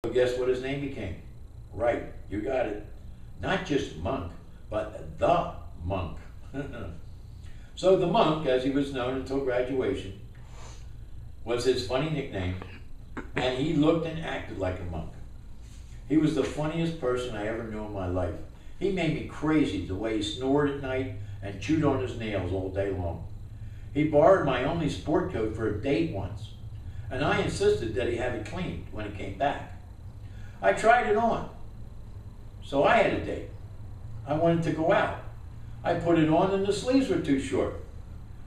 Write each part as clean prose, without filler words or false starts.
So guess what his name became? Right, you got it. Not just Monk, but the Monk. So the Monk, as he was known until graduation, was his funny nickname, and he looked and acted like a monk. He was the funniest person I ever knew in my life. He made me crazy the way he snored at night and chewed on his nails all day long. He borrowed my only sport coat for a date once, and I insisted that he have it cleaned when he came back. I tried it on, so I had a date. I wanted to go out. I put it on and the sleeves were too short.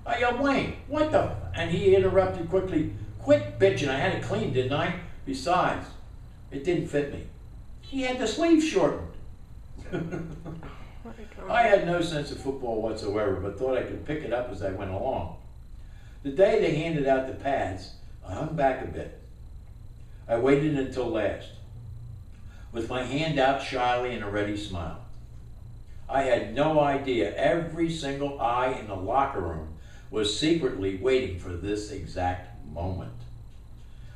I yelled, "Wayne, what the?" And he interrupted quickly, "Quit bitching, I had it cleaned, didn't I? Besides, it didn't fit me." He had the sleeves shortened. I had no sense of football whatsoever, but thought I could pick it up as I went along. The day they handed out the pads, I hung back a bit. I waited until last, with my hand out shyly and a ready smile. I had no idea every single eye in the locker room was secretly waiting for this exact moment.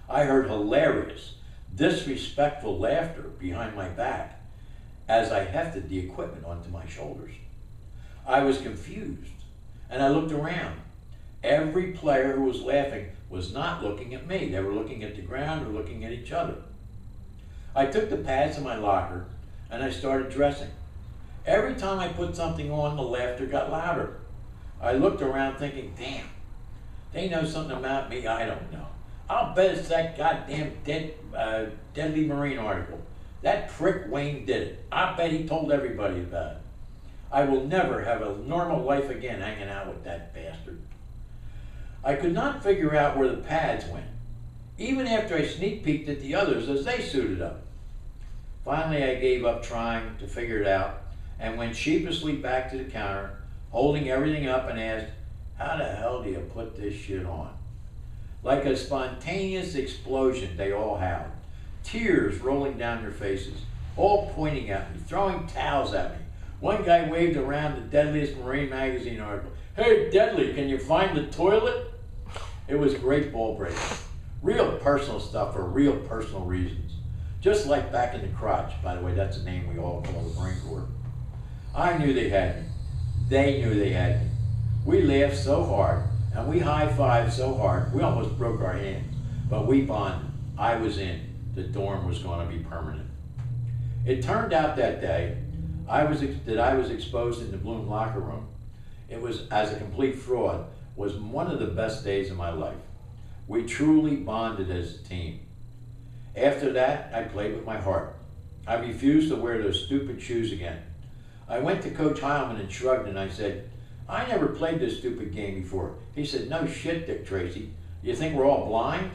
I heard hilarious, disrespectful laughter behind my back as I hefted the equipment onto my shoulders. I was confused, and I looked around. Every player who was laughing was not looking at me. They were looking at the ground or looking at each other. I took the pads to my locker, and I started dressing. Every time I put something on, the laughter got louder. I looked around thinking, damn, they know something about me I don't know. I'll bet it's that goddamn Deadly Marine article. That prick Wayne did it. I bet he told everybody about it. I will never have a normal life again hanging out with that bastard. I could not figure out where the pads went, even after I sneak peeked at the others as they suited up. Finally, I gave up trying to figure it out and went sheepishly back to the counter, holding everything up, and asked, "How the hell do you put this shit on?" Like a spontaneous explosion, they all howled, tears rolling down their faces, all pointing at me, throwing towels at me. One guy waved around the Deadliest Marine magazine article. "Hey, Deadly, can you find the toilet?" It was great ball breaking. Real personal stuff for real personal reasons. Just like back in the crotch. By the way, that's a name we all call the Marine Corps. I knew they had me. They knew they had me. We laughed so hard, and we high-fived so hard, we almost broke our hands. But we bonded. I was in. The dorm was going to be permanent. It turned out that day I was exposed in the Bloom locker room. It was, as a complete fraud, was one of the best days of my life. We truly bonded as a team. After that, I played with my heart. I refused to wear those stupid shoes again. I went to Coach Heilman and shrugged, and I said, "I never played this stupid game before." He said, "No shit, Dick Tracy. You think we're all blind?"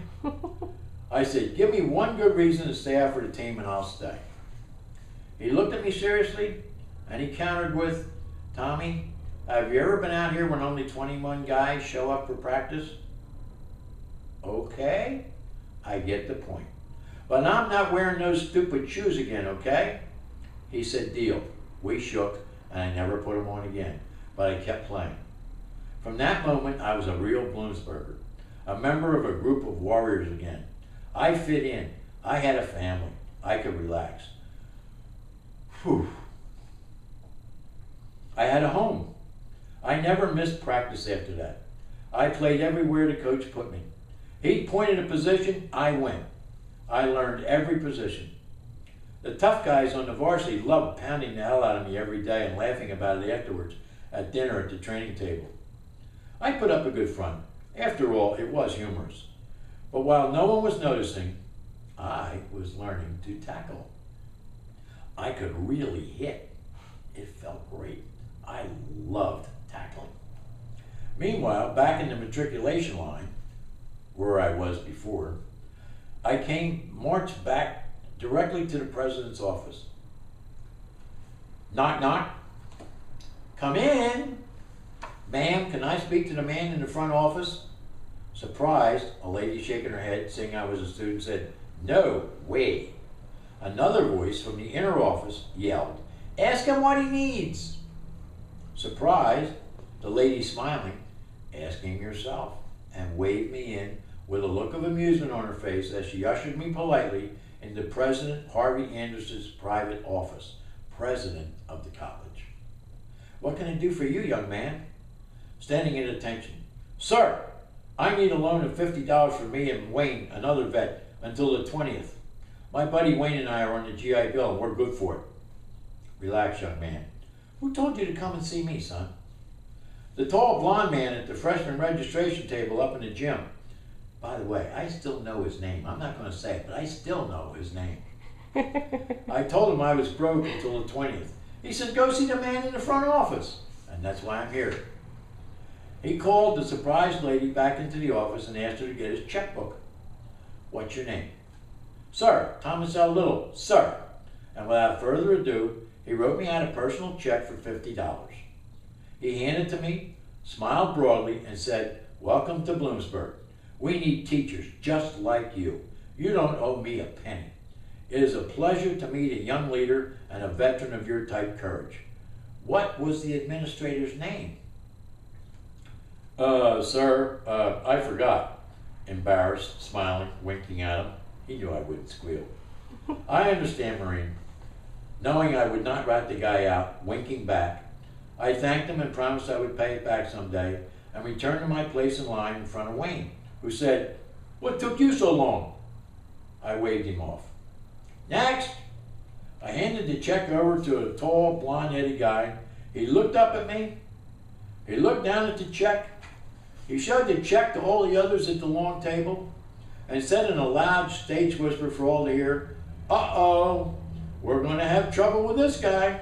I said, "Give me one good reason to stay out for the team and I'll stay." He looked at me seriously and he countered with, "Tommy, have you ever been out here when only 21 guys show up for practice?" Okay, I get the point. But I'm not wearing those stupid shoes again, okay? He said, "Deal." We shook, and I never put them on again, but I kept playing. From that moment, I was a real Bloomsburger, a member of a group of warriors again. I fit in. I had a family. I could relax. Whew. I had a home. I never missed practice after that. I played everywhere the coach put me. He pointed a position, I went. I learned every position. The tough guys on the varsity loved pounding the hell out of me every day and laughing about it afterwards at dinner at the training table. I put up a good front. After all, it was humorous. But while no one was noticing, I was learning to tackle. I could really hit. It felt great. I loved tackling. Meanwhile, back in the matriculation line, where I was before, I marched back directly to the president's office. Knock, knock. "Come in." "Ma'am, can I speak to the man in the front office?" Surprised, a lady shaking her head, seeing I was a student, said, "No way." Another voice from the inner office yelled, "Ask him what he needs." Surprised, the lady smiling, "Ask him yourself," and waved me in with a look of amusement on her face as she ushered me politely into President Harvey Anderson's private office, president of the college. "What can I do for you, young man?" Standing at attention. "Sir, I need a loan of $50 for me and Wayne, another vet, until the 20th. My buddy Wayne and I are on the GI Bill and we're good for it." "Relax, young man. Who told you to come and see me, son?" "The tall blonde man at the freshman registration table up in the gym. By the way, I still know his name. I'm not going to say it, but I still know his name. I told him I was broke until the 20th. He said, go see the man in the front office. And that's why I'm here." He called the surprised lady back into the office and asked her to get his checkbook. "What's your name?" "Sir, Thomas L. Little, sir." And without further ado, he wrote me out a personal check for $50. He handed it to me, smiled broadly, and said, "Welcome to Bloomsburg. We need teachers just like you. You don't owe me a penny. It is a pleasure to meet a young leader and a veteran of your type courage. What was the administrator's name?" Sir, I forgot." Embarrassed, smiling, winking at him. He knew I wouldn't squeal. "I understand, Marine." Knowing I would not rat the guy out, winking back, I thanked him and promised I would pay it back someday, and returned to my place in line in front of Wayne, who said, "What took you so long?" I waved him off. "Next!" I handed the check over to a tall, blonde-headed guy. He looked up at me. He looked down at the check. He showed the check to all the others at the long table and said in a loud stage whisper for all to hear, "Uh-oh, we're going to have trouble with this guy."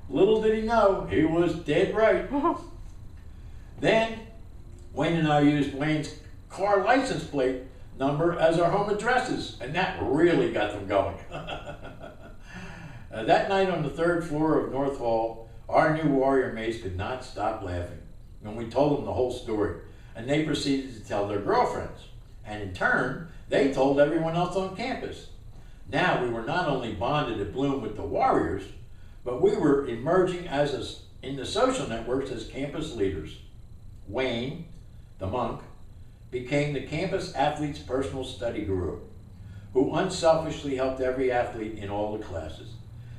Little did he know, he was dead right. Then, Wayne and I used Wayne's car license plate number as our home addresses, and that really got them going. That night on the 3rd floor of North Hall, our new warrior mates could not stop laughing when we told them the whole story, and they proceeded to tell their girlfriends, and in turn, they told everyone else on campus. Now we were not only bonded at Bloom with the Warriors, but we were emerging in the social networks as campus leaders. Wayne, the monk, became the campus athlete's personal study guru, who unselfishly helped every athlete in all the classes.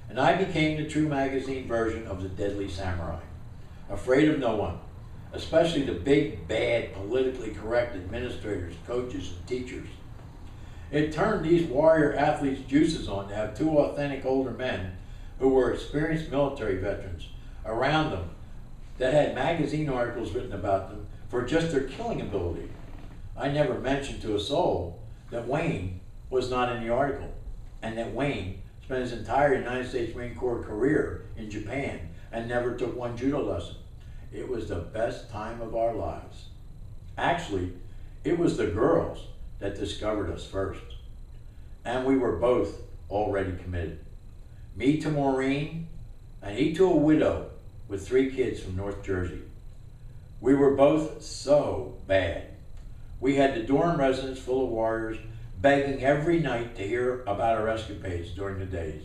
And I became the true magazine version of the deadly samurai, afraid of no one, especially the big, bad, politically correct administrators, coaches, and teachers. It turned these warrior athletes' juices on to have 2 authentic older men who were experienced military veterans around them that had magazine articles written about them for just their killing ability. I never mentioned to a soul that Wayne was not in the article, and that Wayne spent his entire United States Marine Corps career in Japan and never took one judo lesson. It was the best time of our lives. Actually, it was the girls that discovered us first. And we were both already committed. Me to Maureen, and he to a widow with 3 kids from North Jersey. We were both so bad. We had the dorm residence full of warriors begging every night to hear about our escapades during the days.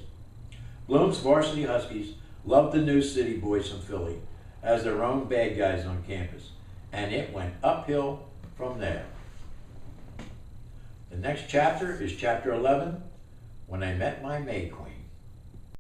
Bloom's varsity Huskies loved the new city boys from Philly as their own bad guys on campus, and it went uphill from there. The next chapter is chapter 11, When I Met My May Queen.